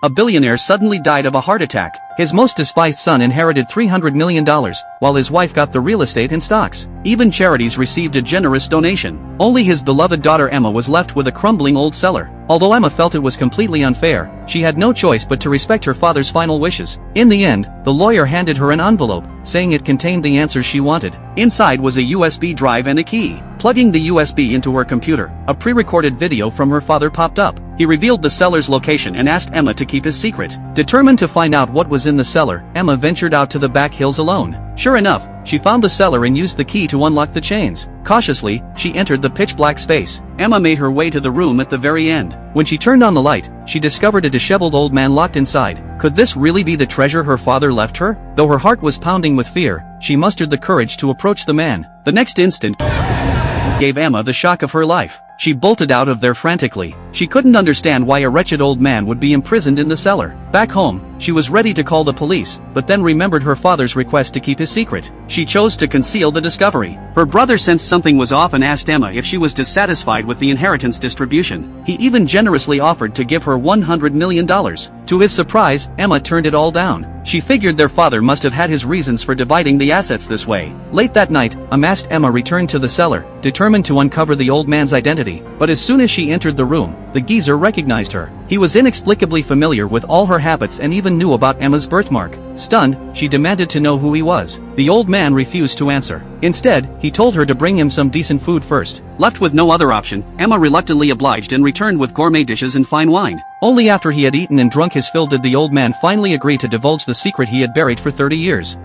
a billionaire suddenly died of a heart attack. His most despised son inherited $300 million, while his wife got the real estate and stocks. Even charities received a generous donation. Only his beloved daughter Emma was left with a crumbling old cellar. Although Emma felt it was completely unfair, she had no choice but to respect her father's final wishes. In the end, the lawyer handed her an envelope, saying it contained the answers she wanted. Inside was a USB drive and a key. Plugging the USB into her computer, a pre-recorded video from her father popped up. He revealed the cellar's location and asked Emma to keep his secret. Determined to find out what was in the cellar, Emma ventured out to the back hills alone. Sure enough, she found the cellar and used the key to unlock the chains. Cautiously, she entered the pitch-black space. Emma made her way to the room at the very end. When she turned on the light, she discovered a disheveled old man locked inside. Could this really be the treasure her father left her? Though her heart was pounding with fear, she mustered the courage to approach the man. The next instant gave Emma the shock of her life. She bolted out of there frantically. She couldn't understand why a wretched old man would be imprisoned in the cellar. Back home, she was ready to call the police, but then remembered her father's request to keep his secret. She chose to conceal the discovery. Her brother sensed something was off and asked Emma if she was dissatisfied with the inheritance distribution. He even generously offered to give her $100 million. To his surprise, Emma turned it all down. She figured their father must have had his reasons for dividing the assets this way. Late that night, a masked Emma returned to the cellar, determined to uncover the old man's identity. But as soon as she entered the room, the geezer recognized her. He was inexplicably familiar with all her habits and even knew about Emma's birthmark. Stunned, she demanded to know who he was. The old man refused to answer. Instead, he told her to bring him some decent food first. Left with no other option, Emma reluctantly obliged and returned with gourmet dishes and fine wine. Only after he had eaten and drunk his fill did the old man finally agree to divulge the secret he had buried for 30 years.